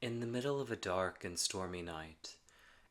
In the middle of a dark and stormy night,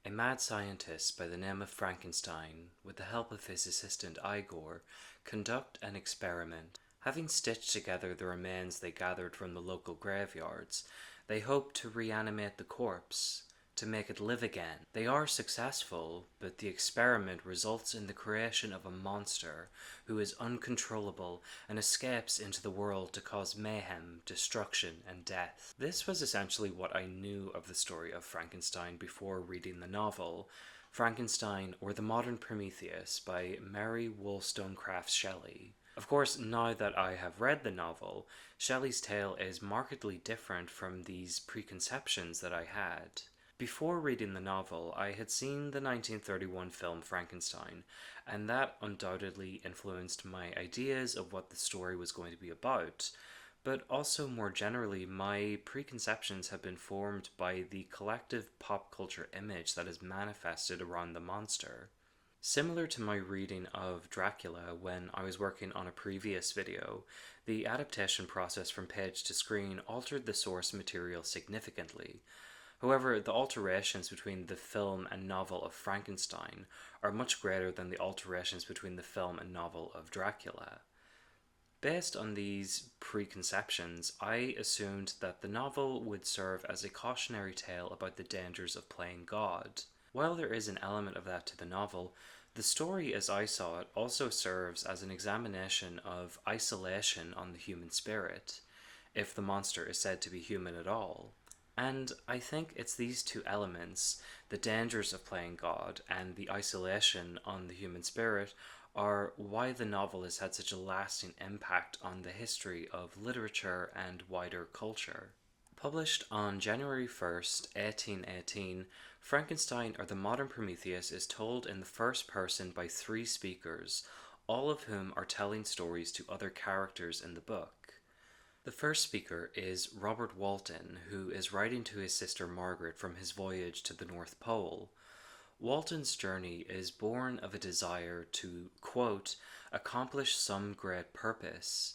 a mad scientist by the name of Frankenstein, with the help of his assistant Igor, conduct an experiment. Having stitched together the remains they gathered from the local graveyards, they hope to reanimate the corpse, to make it live again. They are successful, but the experiment results in the creation of a monster who is uncontrollable and escapes into the world to cause mayhem, destruction, and death. This was essentially what I knew of the story of Frankenstein before reading the novel, Frankenstein or the Modern Prometheus by Mary Wollstonecraft Shelley. Of course, now that I have read the novel, Shelley's tale is markedly different from these preconceptions that I had. Before reading the novel, I had seen the 1931 film Frankenstein, and that undoubtedly influenced my ideas of what the story was going to be about. But also, more generally, my preconceptions have been formed by the collective pop culture image that is manifested around the monster. Similar to my reading of Dracula when I was working on a previous video, the adaptation process from page to screen altered the source material significantly. However, the alterations between the film and novel of Frankenstein are much greater than the alterations between the film and novel of Dracula. Based on these preconceptions, I assumed that the novel would serve as a cautionary tale about the dangers of playing God. While there is an element of that to the novel, the story as I saw it also serves as an examination of isolation on the human spirit, if the monster is said to be human at all. And I think it's these two elements, the dangers of playing God and the isolation on the human spirit, are why the novel has had such a lasting impact on the history of literature and wider culture. Published on January 1st, 1818, Frankenstein or the Modern Prometheus is told in the first person by three speakers, all of whom are telling stories to other characters in the book. The first speaker is Robert Walton, who is writing to his sister Margaret from his voyage to the North Pole. Walton's journey is born of a desire to, quote, accomplish some great purpose.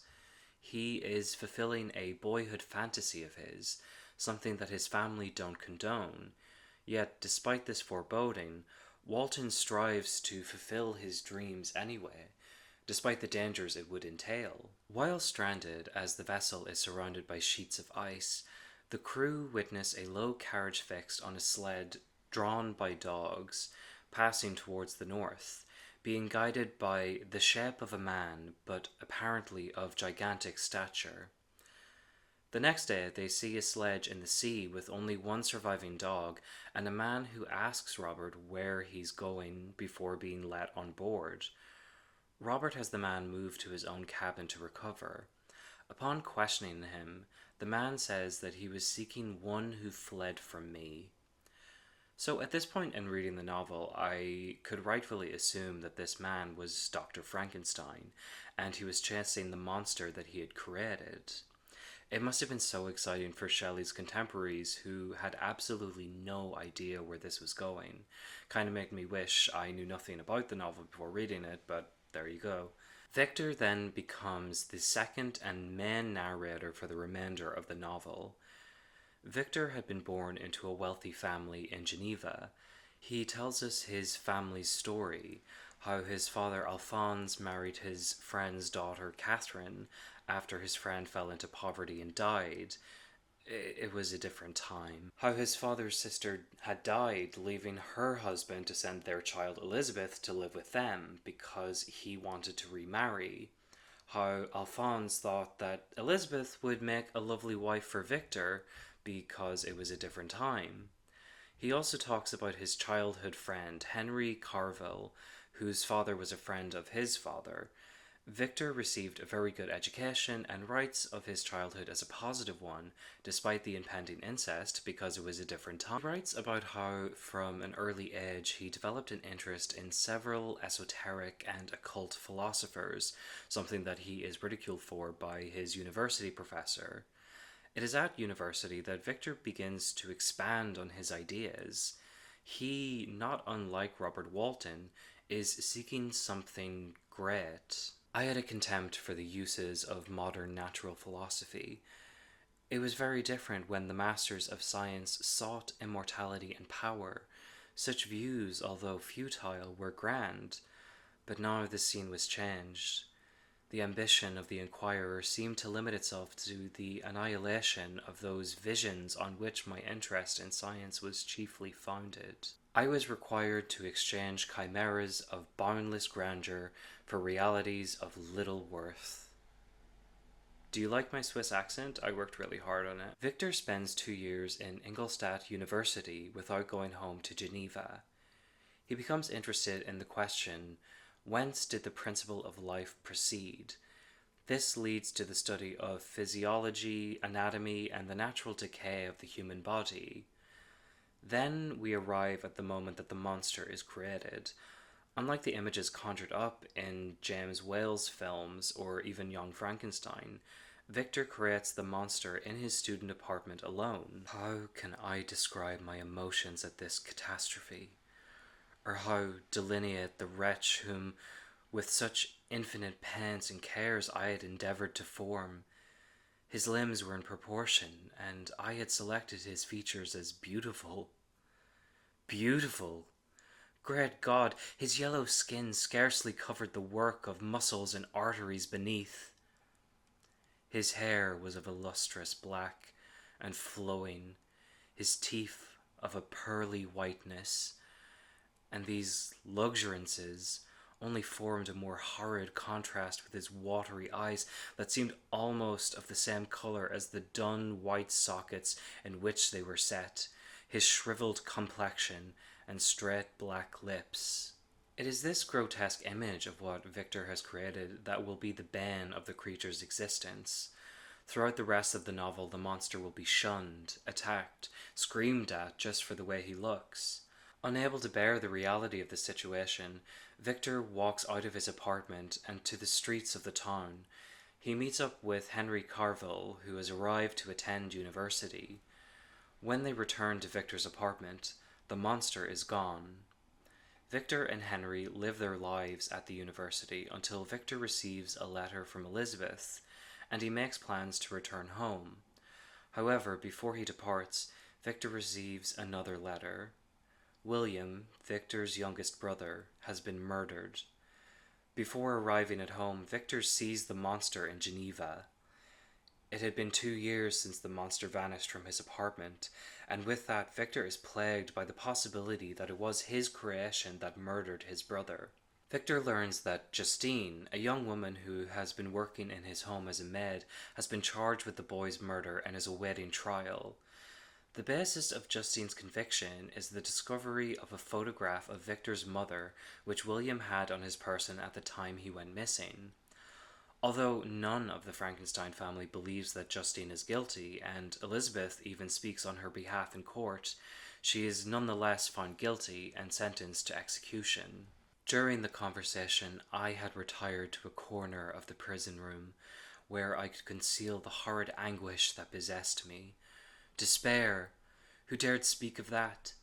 He is fulfilling a boyhood fantasy of his, something that his family don't condone. Yet, despite this foreboding, Walton strives to fulfill his dreams anyway, despite the dangers it would entail. While stranded, as the vessel is surrounded by sheets of ice, the crew witness a low carriage fixed on a sled drawn by dogs, passing towards the north, being guided by the shape of a man, but apparently of gigantic stature. The next day, they see a sledge in the sea with only one surviving dog, and a man who asks Robert where he's going before being let on board. Robert has the man move to his own cabin to recover. Upon questioning him, the man says that he was seeking one who fled from me. So at this point in reading the novel, I could rightfully assume that this man was Dr. Frankenstein, and he was chasing the monster that he had created. It must have been so exciting for Shelley's contemporaries who had absolutely no idea where this was going. Kind of made me wish I knew nothing about the novel before reading it, but there you go. Victor then becomes the second and main narrator for the remainder of the novel. Victor had been born into a wealthy family in Geneva. He tells us his family's story, how his father Alphonse married his friend's daughter Catherine after his friend fell into poverty and died. It was a different time. How his father's sister had died, leaving her husband to send their child Elizabeth to live with them because he wanted to remarry. How Alphonse thought that Elizabeth would make a lovely wife for Victor because it was a different time. He also talks about his childhood friend, Henry Carville, whose father was a friend of his father. Victor received a very good education and writes of his childhood as a positive one, despite the impending incest, because it was a different time. He writes about how, from an early age, he developed an interest in several esoteric and occult philosophers, something that he is ridiculed for by his university professor. It is at university that Victor begins to expand on his ideas. He, not unlike Robert Walton, is seeking something great. I had a contempt for the uses of modern natural philosophy. It was very different when the masters of science sought immortality and power. Such views, although futile, were grand, but now the scene was changed. The ambition of the inquirer seemed to limit itself to the annihilation of those visions on which my interest in science was chiefly founded. I was required to exchange chimeras of boundless grandeur for realities of little worth. Do you like my Swiss accent? I worked really hard on it. Victor spends 2 years in Ingolstadt University without going home to Geneva. He becomes interested in the question, whence did the principle of life proceed? This leads to the study of physiology, anatomy, and the natural decay of the human body. Then we arrive at the moment that the monster is created. Unlike the images conjured up in James Whale's films or even Young Frankenstein, Victor creates the monster in his student apartment alone. How can I describe my emotions at this catastrophe? Or how delineate the wretch whom, with such infinite pains and cares, I had endeavoured to form? His limbs were in proportion, and I had selected his features as beautiful. Beautiful! Great God, his yellow skin scarcely covered the work of muscles and arteries beneath. His hair was of a lustrous black and flowing, his teeth of a pearly whiteness, and these luxuriances only formed a more horrid contrast with his watery eyes that seemed almost of the same colour as the dun white sockets in which they were set, his shrivelled complexion, and straight black lips. It is this grotesque image of what Victor has created that will be the bane of the creature's existence. Throughout the rest of the novel, the monster will be shunned, attacked, screamed at just for the way he looks. Unable to bear the reality of the situation, Victor walks out of his apartment and to the streets of the town. He meets up with Henry Carville, who has arrived to attend university. When they return to Victor's apartment, the monster is gone. Victor and Henry live their lives at the university until Victor receives a letter from Elizabeth, and he makes plans to return home. However, before he departs, Victor receives another letter. William, Victor's youngest brother, has been murdered. Before arriving at home, Victor sees the monster in Geneva. It had been 2 years since the monster vanished from his apartment, and with that, Victor is plagued by the possibility that it was his creation that murdered his brother. Victor learns that Justine, a young woman who has been working in his home as a maid, has been charged with the boy's murder and is awaiting trial. The basis of Justine's conviction is the discovery of a photograph of Victor's mother, which William had on his person at the time he went missing. Although none of the Frankenstein family believes that Justine is guilty, and Elizabeth even speaks on her behalf in court, she is nonetheless found guilty and sentenced to execution. During the conversation, I had retired to a corner of the prison room, where I could conceal the horrid anguish that possessed me. Despair! Who dared speak of that?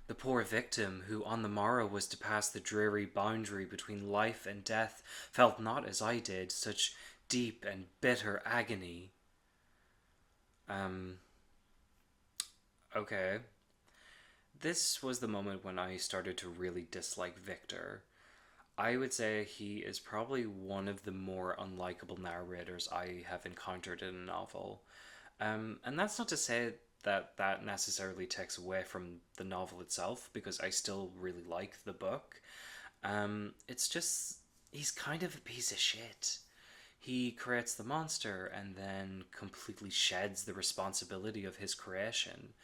The poor victim, who on the morrow was to pass the dreary boundary between life and death, felt not as I did such deep and bitter agony. Okay. This was the moment when I started to really dislike Victor. I would say he is probably one of the more unlikable narrators I have encountered in a novel. And that's not to say that that necessarily takes away from the novel itself, because I still really like the book. It's just, he's kind of a piece of shit. He creates the monster and then completely sheds the responsibility of his creation.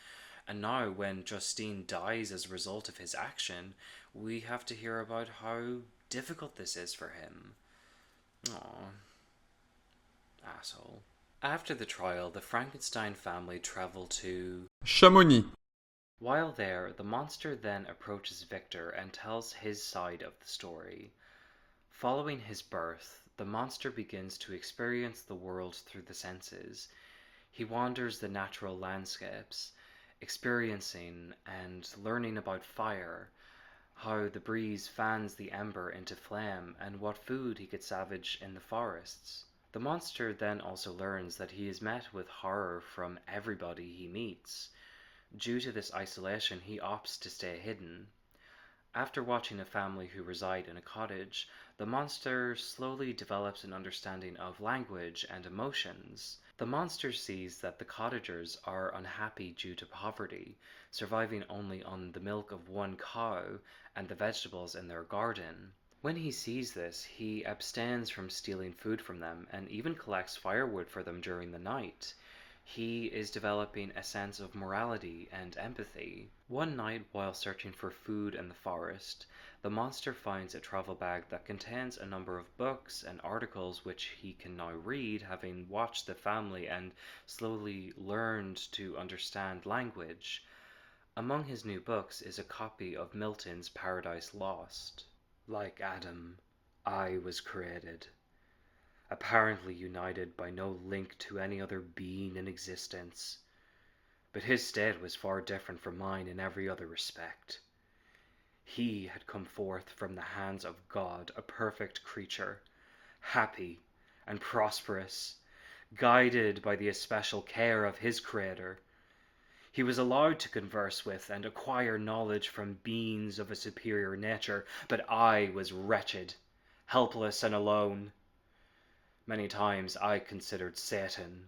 And now, when Justine dies as a result of his action, we have to hear about how difficult this is for him. Aw. Asshole. After the trial, the Frankenstein family travel to Chamonix. While there, the monster then approaches Victor and tells his side of the story. Following his birth, the monster begins to experience the world through the senses. He wanders the natural landscapes, experiencing and learning about fire, how the breeze fans the ember into flame, and what food he could salvage in the forests. The monster then also learns that he is met with horror from everybody he meets. Due to this isolation, he opts to stay hidden. After watching a family who reside in a cottage, the monster slowly develops an understanding of language and emotions. The monster sees that the cottagers are unhappy due to poverty, surviving only on the milk of one cow and the vegetables in their garden. When he sees this, he abstains from stealing food from them and even collects firewood for them during the night. He is developing a sense of morality and empathy. One night, while searching for food in the forest, the monster finds a travel bag that contains a number of books and articles which he can now read, having watched the family and slowly learned to understand language. Among his new books is a copy of Milton's Paradise Lost. Like Adam, I was created, apparently united by no link to any other being in existence. But his state was far different from mine in every other respect. He had come forth from the hands of God, a perfect creature, happy and prosperous, guided by the especial care of his Creator. He was allowed to converse with and acquire knowledge from beings of a superior nature, but I was wretched, helpless, and alone. Many times I considered Satan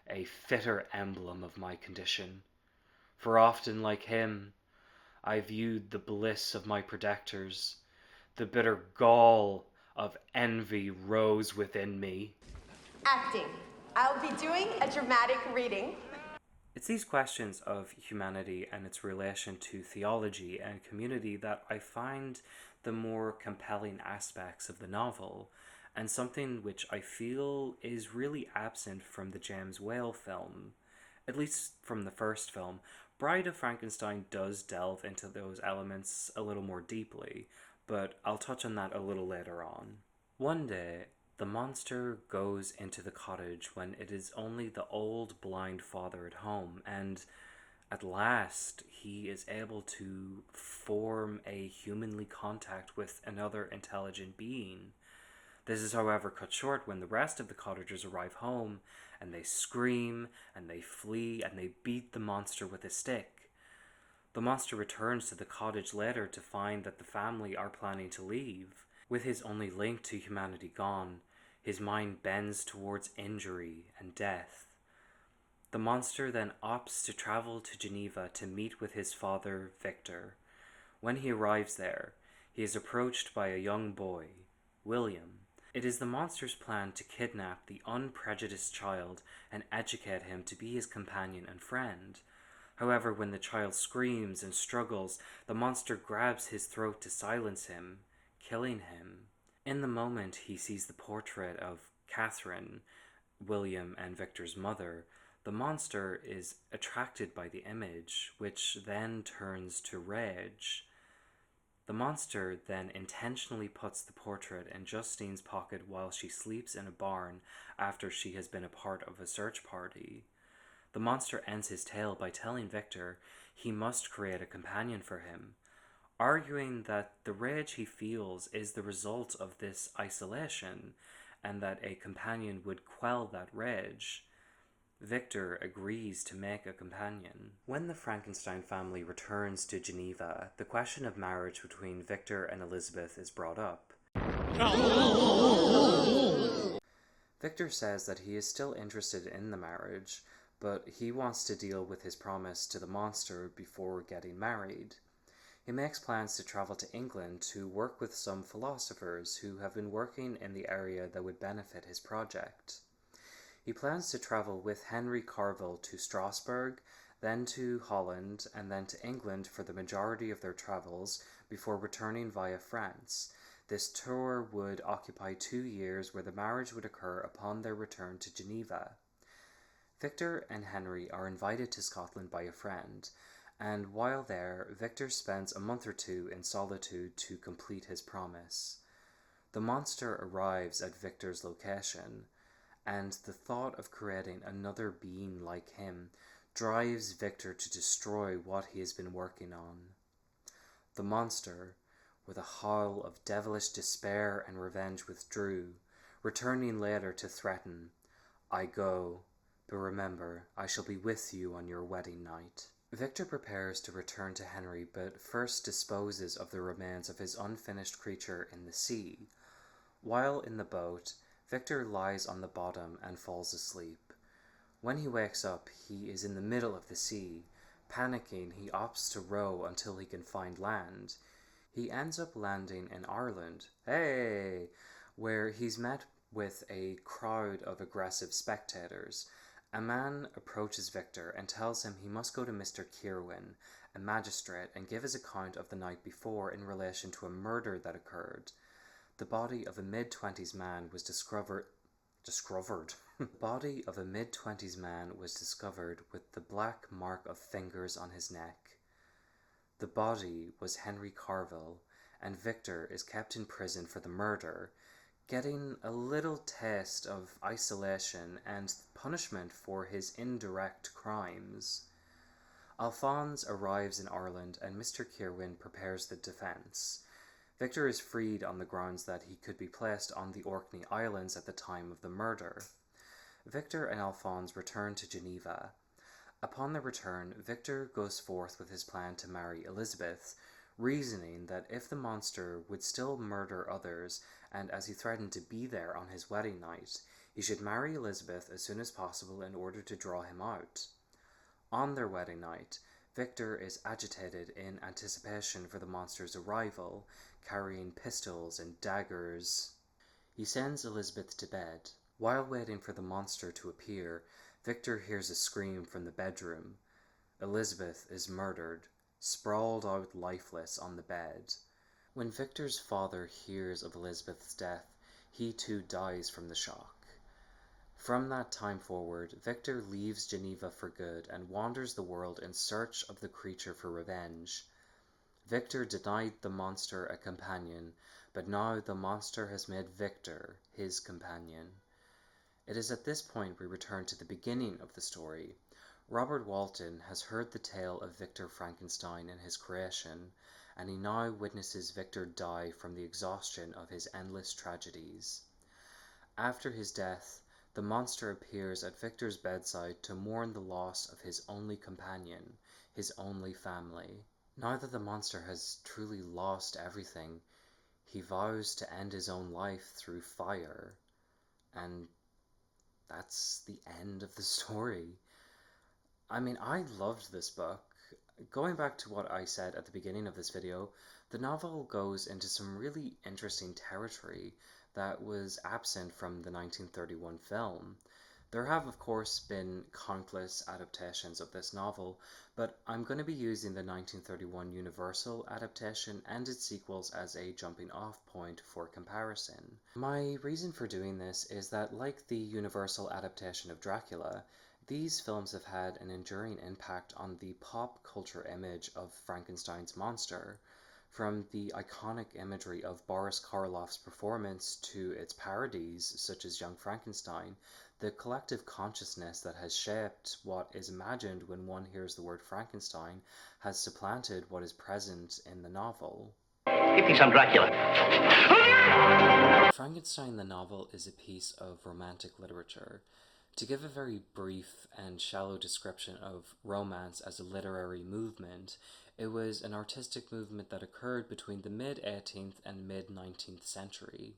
a fitter emblem of my condition, for often, like him, I viewed the bliss of my protectors. The bitter gall of envy rose within me. Acting. I'll be doing a dramatic reading. It's these questions of humanity and its relation to theology and community that I find the more compelling aspects of the novel, and something which I feel is really absent from the James Whale film, at least from the first film. Bride of Frankenstein does delve into those elements a little more deeply, but I'll touch on that a little later on. One day, the monster goes into the cottage when it is only the old blind father at home, and at last he is able to form a humanly contact with another intelligent being. This is, however, cut short when the rest of the cottagers arrive home, and they scream, and they flee, and they beat the monster with a stick. The monster returns to the cottage later to find that the family are planning to leave. With his only link to humanity gone, his mind bends towards injury and death. The monster then opts to travel to Geneva to meet with his father, Victor. When he arrives there, he is approached by a young boy, William. It is the monster's plan to kidnap the unprejudiced child and educate him to be his companion and friend. However, when the child screams and struggles, the monster grabs his throat to silence him, killing him. In the moment he sees the portrait of Catherine, William and Victor's mother, the monster is attracted by the image, which then turns to rage. The monster then intentionally puts the portrait in Justine's pocket while she sleeps in a barn after she has been a part of a search party. The monster ends his tale by telling Victor he must create a companion for him, arguing that the rage he feels is the result of this isolation and that a companion would quell that rage. Victor agrees to make a companion. When the Frankenstein family returns to Geneva, the question of marriage between Victor and Elizabeth is brought up. Victor says that he is still interested in the marriage, but he wants to deal with his promise to the monster before getting married. He makes plans to travel to England to work with some philosophers who have been working in the area that would benefit his project. He plans to travel with Henry Carville to Strasbourg, then to Holland, and then to England for the majority of their travels before returning via France. This tour would occupy 2 years, where the marriage would occur upon their return to Geneva. Victor and Henry are invited to Scotland by a friend, and while there, Victor spends a month or two in solitude to complete his promise. The monster arrives at Victor's location, and the thought of creating another being like him drives Victor to destroy what he has been working on. The monster, with a howl of devilish despair and revenge, withdrew, returning later to threaten, "I go, but remember, I shall be with you on your wedding night." Victor prepares to return to Henry, but first disposes of the remains of his unfinished creature in the sea. While in the boat, Victor lies on the bottom and falls asleep. When he wakes up, he is in the middle of the sea. Panicking, he opts to row until he can find land. He ends up landing in Ireland, where he's met with a crowd of aggressive spectators. A man approaches Victor and tells him he must go to Mr. Kirwan, a magistrate, and give his account of the night before in relation to a murder that occurred. The body of a mid-20s man was discovered. The body of a mid-20s man was discovered with the black mark of fingers on his neck. The body was Henry Carville, and Victor is kept in prison for the murder, getting a little taste of isolation and punishment for his indirect crimes. Alphonse arrives in Ireland and Mr. Kirwan prepares the defence. Victor is freed on the grounds that he could be placed on the Orkney Islands at the time of the murder. Victor and Alphonse return to Geneva. Upon their return, Victor goes forth with his plan to marry Elizabeth, reasoning that if the monster would still murder others, and as he threatened to be there on his wedding night, he should marry Elizabeth as soon as possible in order to draw him out. On their wedding night, Victor is agitated in anticipation for the monster's arrival, carrying pistols and daggers. He sends Elizabeth to bed. While waiting for the monster to appear, Victor hears a scream from the bedroom. Elizabeth is murdered, sprawled out lifeless on the bed. When Victor's father hears of Elizabeth's death, he too dies from the shock. From that time forward, Victor leaves Geneva for good and wanders the world in search of the creature for revenge. Victor denied the monster a companion, but now the monster has made Victor his companion. It is at this point we return to the beginning of the story. Robert Walton has heard the tale of Victor Frankenstein and his creation, and he now witnesses Victor die from the exhaustion of his endless tragedies. After his death, the monster appears at Victor's bedside to mourn the loss of his only companion, his only family. Now that the monster has truly lost everything, he vows to end his own life through fire. And that's the end of the story. I mean, I loved this book. Going back to what I said at the beginning of this video, the novel goes into some really interesting territory that was absent from the 1931 film. There have, of course, been countless adaptations of this novel, but I'm going to be using the 1931 Universal adaptation and its sequels as a jumping off point for comparison. My reason for doing this is that, like the Universal adaptation of Dracula, these films have had an enduring impact on the pop culture image of Frankenstein's monster. From the iconic imagery of Boris Karloff's performance to its parodies, such as Young Frankenstein, the collective consciousness that has shaped what is imagined when one hears the word Frankenstein has supplanted what is present in the novel. Give me some Dracula. Frankenstein the novel is a piece of romantic literature. To give a very brief and shallow description of romance as a literary movement, it was an artistic movement that occurred between the mid-18th and mid-19th century.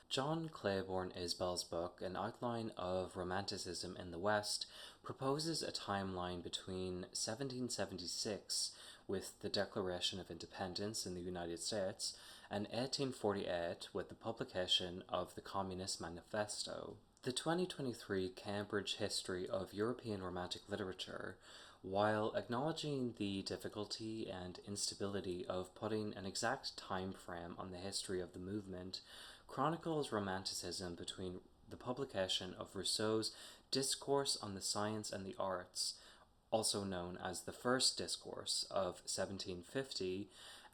John Claiborne Isbell's book, An Outline of Romanticism in the West, proposes a timeline between 1776, with the Declaration of Independence in the United States, and 1848, with the publication of the Communist Manifesto. The 2023 Cambridge History of European Romantic Literature, while acknowledging the difficulty and instability of putting an exact time frame on the history of the movement, chronicles Romanticism between the publication of Rousseau's Discourse on the Science and the Arts, also known as the First Discourse of 1750,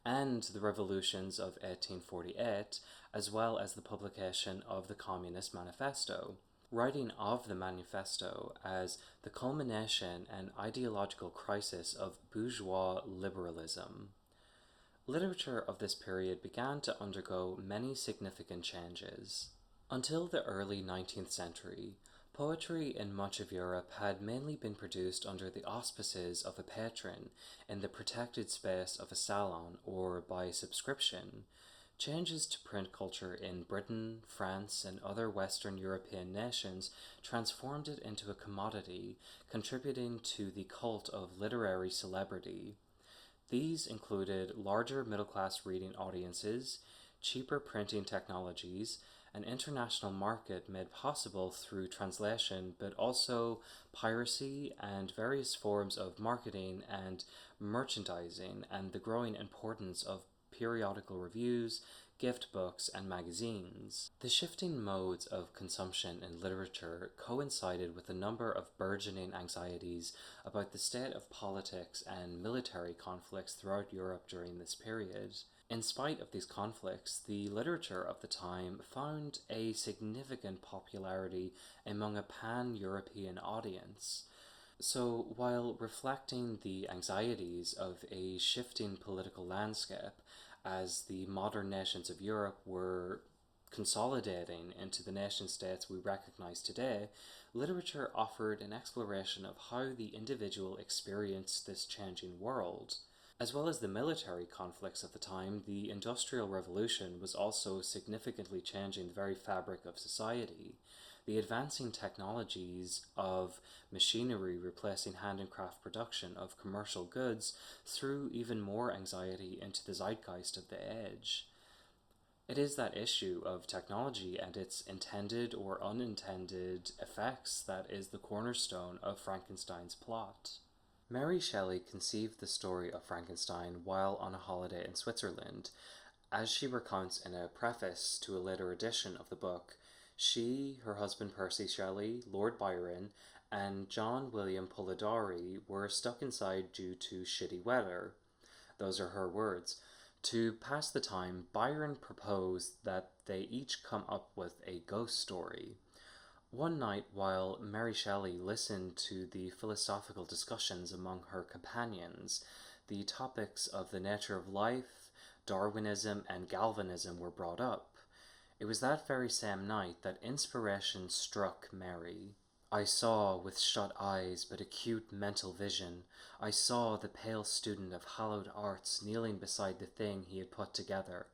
and the revolutions of 1848, as well as the publication of the Communist Manifesto. Writing of the manifesto as the culmination and ideological crisis of bourgeois liberalism. Literature of this period began to undergo many significant changes. Until the early 19th century, poetry in much of Europe had mainly been produced under the auspices of a patron in the protected space of a salon or by subscription. Changes to print culture in Britain, France, and other Western European nations transformed it into a commodity, contributing to the cult of literary celebrity. These included larger middle class reading audiences, cheaper printing technologies, an international market made possible through translation, but also piracy and various forms of marketing and merchandising, and the growing importance of periodical reviews, gift books, and magazines. The shifting modes of consumption in literature coincided with a number of burgeoning anxieties about the state of politics and military conflicts throughout Europe during this period. In spite of these conflicts, the literature of the time found a significant popularity among a pan-European audience. So, while reflecting the anxieties of a shifting political landscape as the modern nations of Europe were consolidating into the nation states we recognize today, literature offered an exploration of how the individual experienced this changing world. As well as the military conflicts of the time, the Industrial Revolution was also significantly changing the very fabric of society. The advancing technologies of machinery replacing hand and craft production of commercial goods threw even more anxiety into the zeitgeist of the age. It is that issue of technology and its intended or unintended effects that is the cornerstone of Frankenstein's plot. Mary Shelley conceived the story of Frankenstein while on a holiday in Switzerland. As she recounts in a preface to a later edition of the book, she, her husband Percy Shelley, Lord Byron, and John William Polidori were stuck inside due to shitty weather. Those are her words. To pass the time, Byron proposed that they each come up with a ghost story. One night, while Mary Shelley listened to the philosophical discussions among her companions, the topics of the nature of life, Darwinism, and Galvanism were brought up. It was that very same night that inspiration struck Mary. I saw with shut eyes but acute mental vision. I saw the pale student of hallowed arts kneeling beside the thing he had put together.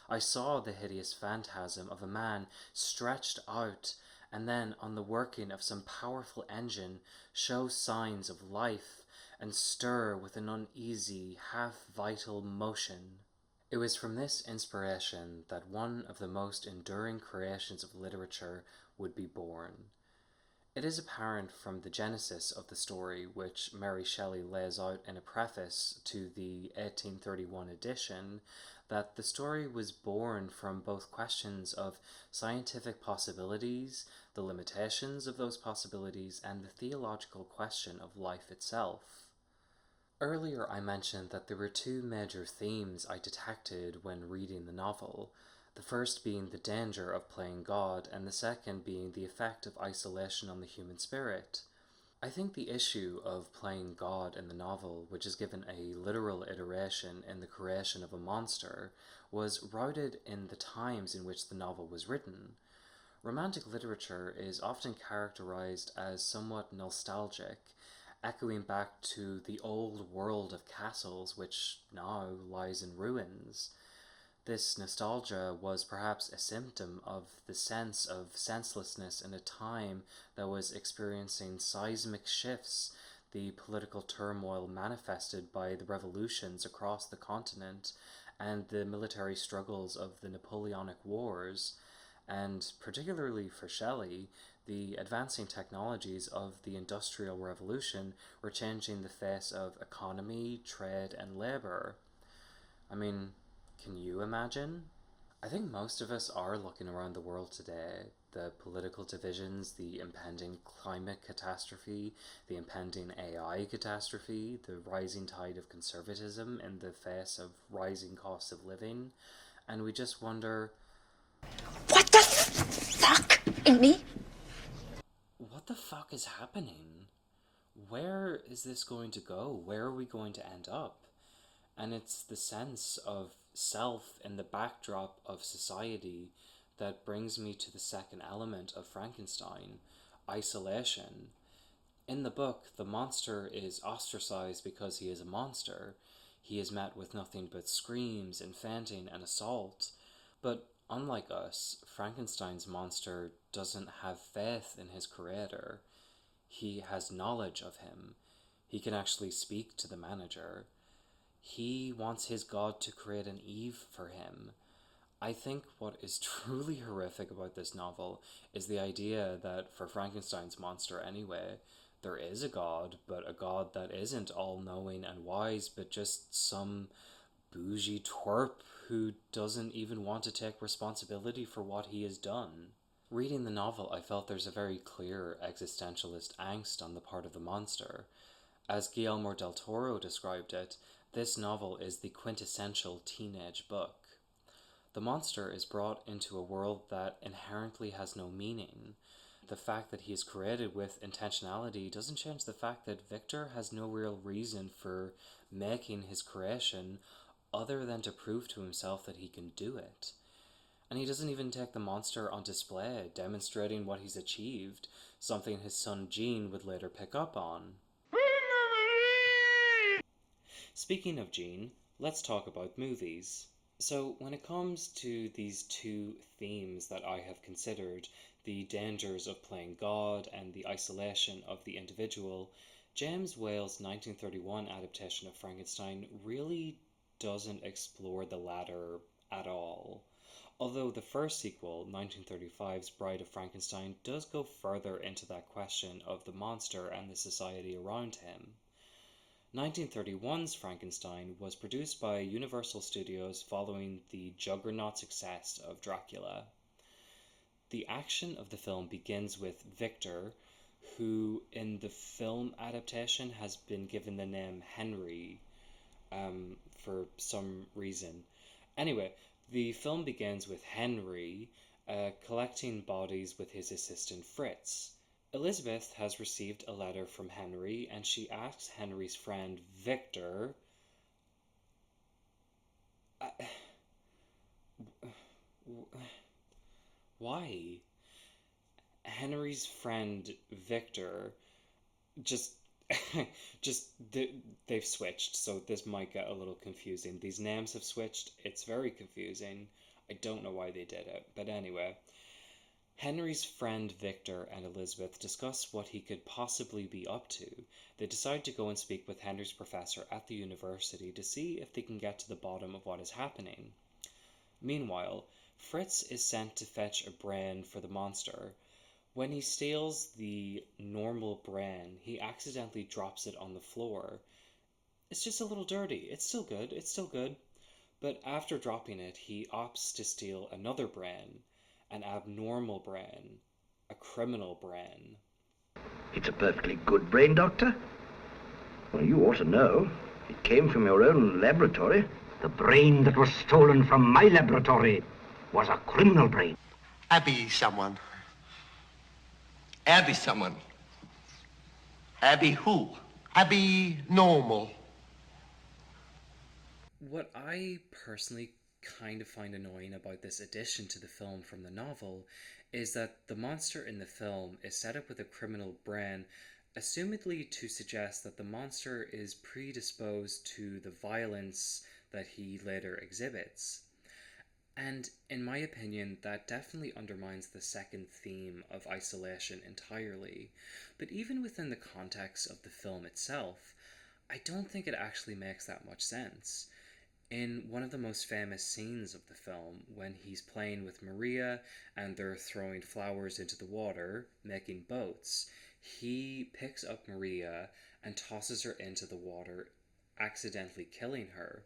I saw the hideous phantasm of a man stretched out and then, on the working of some powerful engine, show signs of life and stir with an uneasy, half-vital motion. It was from this inspiration that one of the most enduring creations of literature would be born. It is apparent from the genesis of the story, which Mary Shelley lays out in a preface to the 1831 edition, that the story was born from both questions of scientific possibilities, the limitations of those possibilities, and the theological question of life itself. Earlier I mentioned that there were two major themes I detected when reading the novel, the first being the danger of playing God, and the second being the effect of isolation on the human spirit. I think the issue of playing God in the novel, which is given a literal iteration in the creation of a monster, was rooted in the times in which the novel was written. Romantic literature is often characterized as somewhat nostalgic, echoing back to the old world of castles which now lies in ruins. This nostalgia was perhaps a symptom of the sense of senselessness in a time that was experiencing seismic shifts, the political turmoil manifested by the revolutions across the continent and the military struggles of the Napoleonic Wars, and particularly for Shelley, the advancing technologies of the Industrial Revolution were changing the face of economy, trade, and labor. I mean, can you imagine? I think most of us are looking around the world today. The political divisions, the impending climate catastrophe, the impending AI catastrophe, the rising tide of conservatism in the face of rising costs of living, and we just wonder, What the fuck, Amy? what the fuck is happening? Where is this going to go? Where are we going to end up? And it's the sense of self in the backdrop of society that brings me to the second element of Frankenstein, isolation. In the book, the monster is ostracized because he is a monster. He is met with nothing but screams and fainting and assault. But unlike us, Frankenstein's monster doesn't have faith in his creator. He has knowledge of him. He can actually speak to the manager. He wants his god to create an Eve for him. I think what is truly horrific about this novel is the idea that for Frankenstein's monster anyway, there is a god, but a god that isn't all-knowing and wise, but just some bougie twerp who doesn't even want to take responsibility for what he has done. Reading the novel, I felt there's a very clear existentialist angst on the part of the monster. As Guillermo del Toro described it, this novel is the quintessential teenage book. The monster is brought into a world that inherently has no meaning. The fact that he is created with intentionality doesn't change the fact that Victor has no real reason for making his creation other than to prove to himself that he can do it. And he doesn't even take the monster on display, demonstrating what he's achieved, something his son Gene would later pick up on. Speaking of Gene, let's talk about movies. So when it comes to these two themes that I have considered, the dangers of playing God and the isolation of the individual, James Whale's 1931 adaptation of Frankenstein really doesn't explore the latter at all. Although the first sequel, 1935's Bride of Frankenstein, does go further into that question of the monster and the society around him. 1931's Frankenstein was produced by Universal Studios following the juggernaut success of Dracula. The action of the film begins with Victor, who in the film adaptation has been given the name Henry for some reason. Anyway, the film begins with Henry collecting bodies with his assistant Fritz. Elizabeth has received a letter from Henry, and she asks Henry's friend Victor why? Henry's friend Victor just they've switched, so this might get a little confusing. These names have switched. It's very confusing. I don't know why they did it, but anyway. Henry's friend Victor and Elizabeth discuss what he could possibly be up to. They decide to go and speak with Henry's professor at the university to see if they can get to the bottom of what is happening. Meanwhile, Fritz is sent to fetch a brain for the monster. When he steals the normal brain, he accidentally drops it on the floor. It's just a little dirty. It's still good. But after dropping it, he opts to steal another brain. An abnormal brain. A criminal brain. It's a perfectly good brain, Doctor. Well, you ought to know. It came from your own laboratory. The brain that was stolen from my laboratory was a criminal brain. Abby someone. Abby someone. Abby who? Abby normal. What I personally kind of find annoying about this addition to the film from the novel is that the monster in the film is set up with a criminal brain, assumedly to suggest that the monster is predisposed to the violence that he later exhibits. And in my opinion, that definitely undermines the second theme of isolation entirely. But even within the context of the film itself, I don't think it actually makes that much sense. In one of the most famous scenes of the film, when he's playing with Maria and they're throwing flowers into the water, making boats, he picks up Maria and tosses her into the water, accidentally killing her.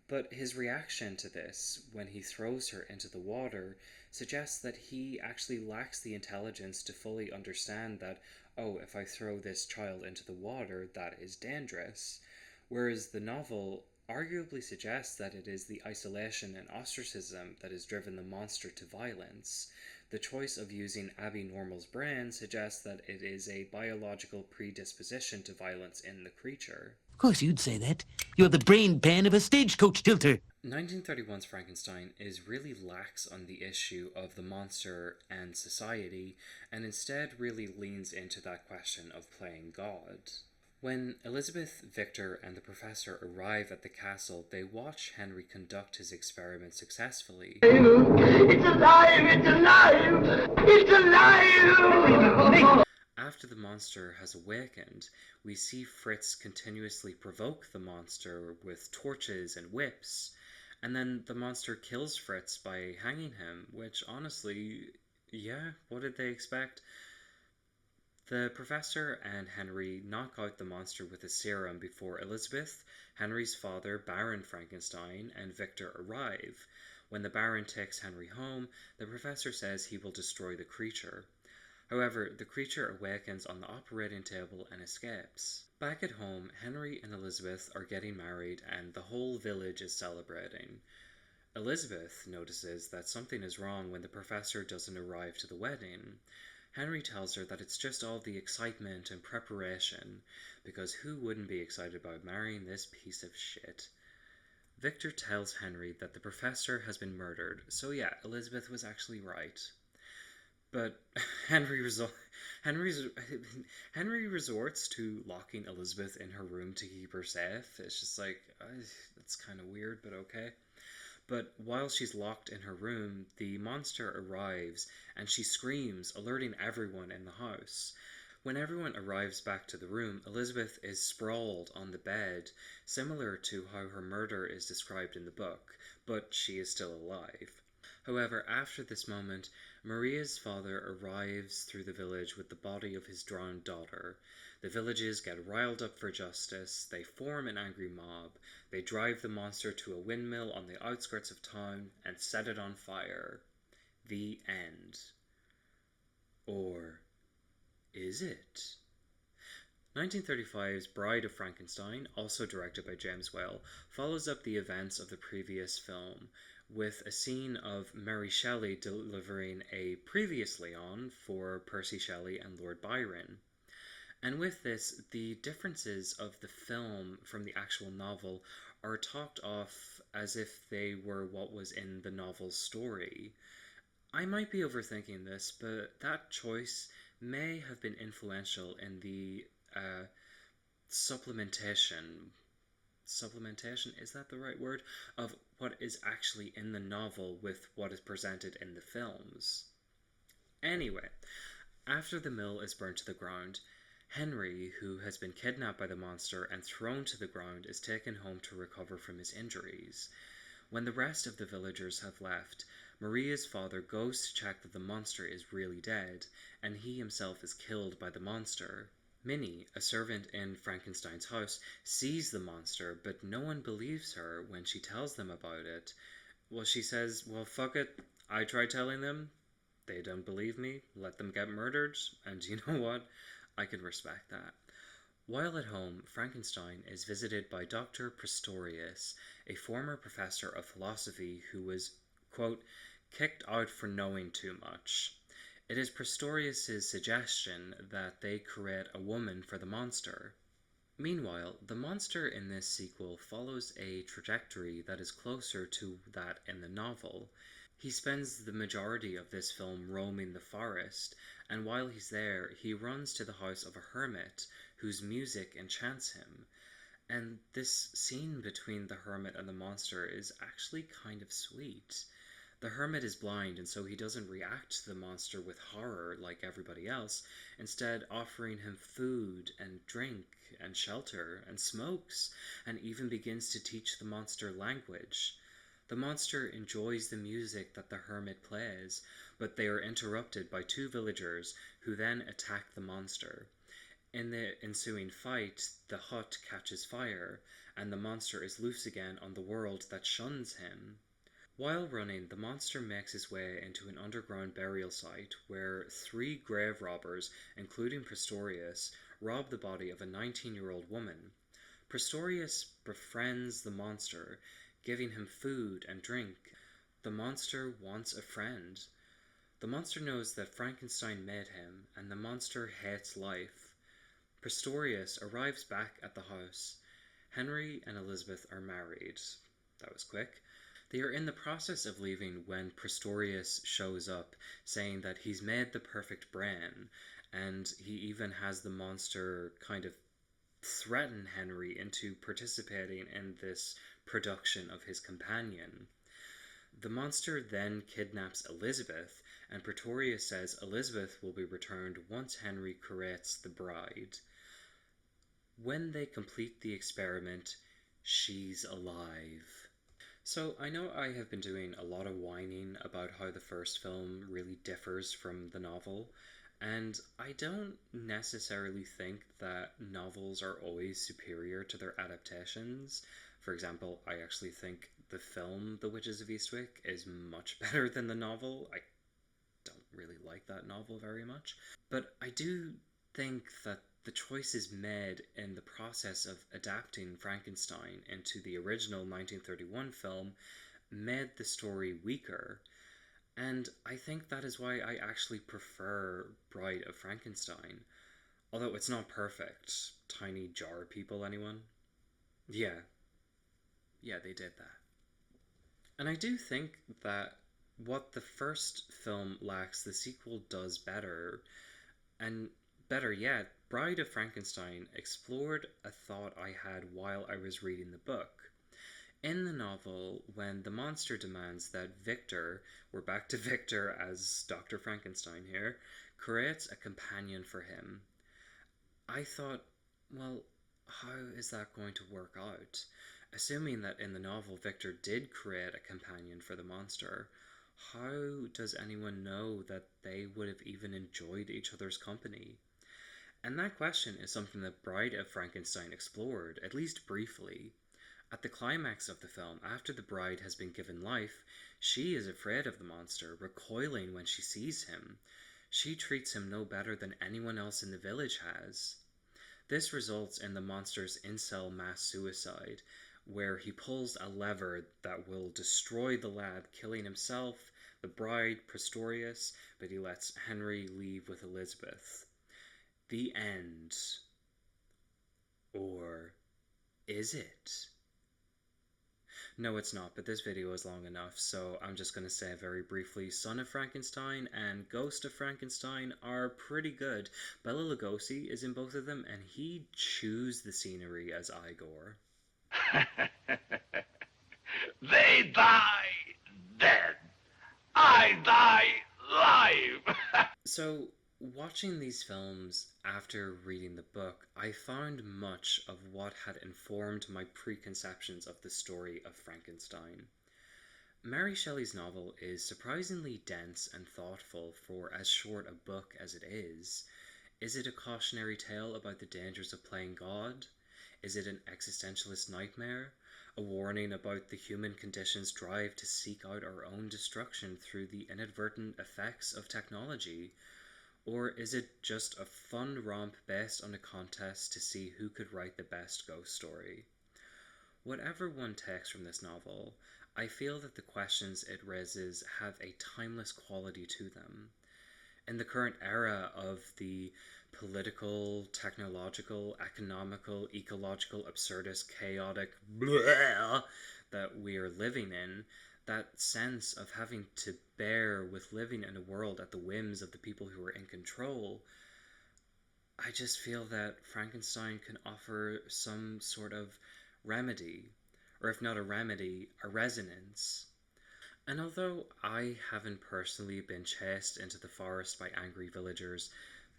But his reaction to this, when he throws her into the water, suggests that he actually lacks the intelligence to fully understand that, oh, if I throw this child into the water, that is dangerous. Whereas the novel arguably suggests that it is the isolation and ostracism that has driven the monster to violence. The choice of using Abby Normal's brain suggests that it is a biological predisposition to violence in the creature. Of course you'd say that. You're the brain pan of a stagecoach tilter. 1931's Frankenstein is really lax on the issue of the monster and society, and instead really leans into that question of playing God. When Elizabeth, Victor, and the professor arrive at the castle, they watch Henry conduct his experiment successfully. It's alive! It's alive! It's alive! After the monster has awakened, we see Fritz continuously provoke the monster with torches and whips, and then the monster kills Fritz by hanging him, which honestly, yeah, what did they expect? The professor and Henry knock out the monster with a serum before Elizabeth, Henry's father, Baron Frankenstein, and Victor arrive. When the Baron takes Henry home, the professor says he will destroy the creature. However, the creature awakens on the operating table and escapes. Back at home, Henry and Elizabeth are getting married and the whole village is celebrating. Elizabeth notices that something is wrong when the professor doesn't arrive to the wedding. Henry tells her that it's just all the excitement and preparation, because who wouldn't be excited about marrying this piece of shit? Victor tells Henry that the professor has been murdered, so yeah, Elizabeth was actually right. But Henry resorts to locking Elizabeth in her room to keep her safe. It's just like, that's kind of weird, but okay. But while she's locked in her room, the monster arrives and she screams, alerting everyone in the house. When everyone arrives back to the room, Elizabeth is sprawled on the bed, similar to how her murder is described in the book, but she is still alive. However, after this moment, Maria's father arrives through the village with the body of his drowned daughter. The villagers get riled up for justice, they form an angry mob, they drive the monster to a windmill on the outskirts of town and set it on fire. The end. Or is it? 1935's Bride of Frankenstein, also directed by James Whale, follows up the events of the previous film, with a scene of Mary Shelley delivering a previously on for Percy Shelley and Lord Byron. And with this, the differences of the film from the actual novel are talked off as if they were what was in the novel's story. I might be overthinking this, but that choice may have been influential in the supplementation, is that the right word, of what is actually in the novel with what is presented in the films. Anyway, after the mill is burnt to the ground, Henry, who has been kidnapped by the monster and thrown to the ground, is taken home to recover from his injuries. When the rest of the villagers have left, Maria's father goes to check that the monster is really dead, and he himself is killed by the monster. Minnie, a servant in Frankenstein's house, sees the monster, but no one believes her when she tells them about it. Well, she says, well, fuck it, I tried telling them, they don't believe me, let them get murdered, and you know what? I can respect that. While at home, Frankenstein is visited by Dr. Pistorius, a former professor of philosophy who was, quote, kicked out for knowing too much. It is Pistorius' suggestion that they create a woman for the monster. Meanwhile, the monster in this sequel follows a trajectory that is closer to that in the novel. He spends the majority of this film roaming the forest, and while he's there, he runs to the house of a hermit whose music enchants him. And this scene between the hermit and the monster is actually kind of sweet. The hermit is blind, and so he doesn't react to the monster with horror like everybody else, instead offering him food and drink and shelter and smokes, and even begins to teach the monster language. The monster enjoys the music that the hermit plays, but they are interrupted by two villagers who then attack the monster. In the ensuing fight, the hut catches fire, and the monster is loose again on the world that shuns him. While running, the monster makes his way into an underground burial site where 3 grave robbers, including Pistorius, rob the body of a 19-year-old woman. Pistorius befriends the monster, giving him food and drink. The monster wants a friend. The monster knows that Frankenstein made him, and the monster hates life. Pistorius arrives back at the house. Henry and Elizabeth are married. That was quick. They are in the process of leaving when Pretorius shows up, saying that he's made the perfect brain, and he even has the monster kind of threaten Henry into participating in this production of his companion. The monster then kidnaps Elizabeth, and Pretorius says Elizabeth will be returned once Henry creates the bride. When they complete the experiment, she's alive. So I know I have been doing a lot of whining about how the first film really differs from the novel, and I don't necessarily think that novels are always superior to their adaptations. For example, I actually think the film The Witches of Eastwick is much better than the novel. I don't really like that novel very much. But I do think that the choices made in the process of adapting Frankenstein into the original 1931 film made the story weaker. And I think that is why I actually prefer Bride of Frankenstein. Although it's not perfect. Tiny jar people, anyone? Yeah. Yeah, they did that. And I do think that what the first film lacks, the sequel does better. And better yet, Bride of Frankenstein explored a thought I had while I was reading the book. In the novel, when the monster demands that Victor, we're back to Victor as Dr. Frankenstein here, creates a companion for him, I thought, well, how is that going to work out? Assuming that in the novel Victor did create a companion for the monster, how does anyone know that they would have even enjoyed each other's company? And that question is something that Bride of Frankenstein explored, at least briefly. At the climax of the film, after the bride has been given life, she is afraid of the monster, recoiling when she sees him. She treats him no better than anyone else in the village has. This results in the monster's incel mass suicide, where he pulls a lever that will destroy the lad, killing himself, the bride, Pretorius, but he lets Henry leave with Elizabeth. The end. Or is it? No, it's not, but this video is long enough, so I'm just going to say very briefly, Son of Frankenstein and Ghost of Frankenstein are pretty good. Bela Lugosi is in both of them, and he chews the scenery as Igor. They die dead. I die live. So, watching these films after reading the book, I found much of what had informed my preconceptions of the story of Frankenstein. Mary Shelley's novel is surprisingly dense and thoughtful for as short a book as it is. Is it a cautionary tale about the dangers of playing God? Is it an existentialist nightmare? A warning about the human condition's drive to seek out our own destruction through the inadvertent effects of technology? Or is it just a fun romp based on a contest to see who could write the best ghost story? Whatever one takes from this novel, I feel that the questions it raises have a timeless quality to them. In the current era of the political, technological, economical, ecological, absurdist, chaotic blah that we are living in, that sense of having to bear with living in a world at the whims of the people who are in control, I just feel that Frankenstein can offer some sort of remedy, or if not a remedy, a resonance. And although I haven't personally been chased into the forest by angry villagers,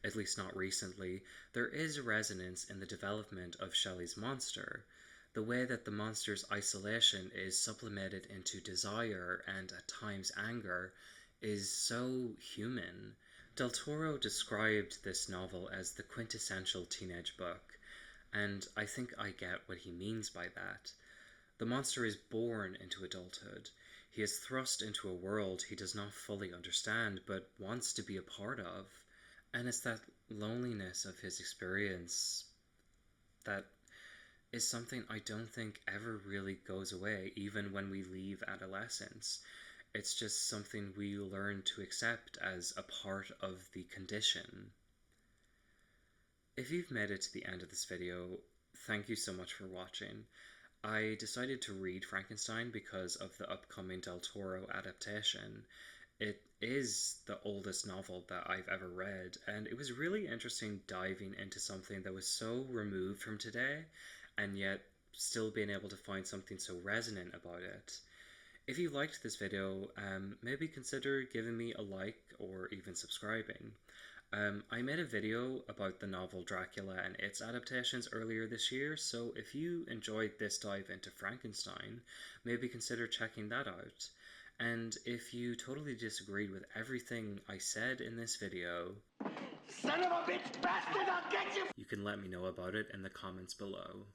at least not recently, there is a resonance in the development of Shelley's monster. The way that the monster's isolation is sublimated into desire and at times anger is so human. Del Toro described this novel as the quintessential teenage book, and I think I get what he means by that. The monster is born into adulthood. He is thrust into a world he does not fully understand but wants to be a part of. And it's that loneliness of his experience that is something I don't think ever really goes away, even when we leave adolescence. It's just something we learn to accept as a part of the condition. If you've made it to the end of this video, thank you so much for watching. I decided to read Frankenstein because of the upcoming Del Toro adaptation. It is the oldest novel that I've ever read, and it was really interesting diving into something that was so removed from today, and yet still being able to find something so resonant about it. If you liked this video, maybe consider giving me a like or even subscribing. I made a video about the novel Dracula and its adaptations earlier this year, so if you enjoyed this dive into Frankenstein, maybe consider checking that out. And if you totally disagreed with everything I said in this video, Son of a bitch bastard, I'll get you! You can let me know about it in the comments below.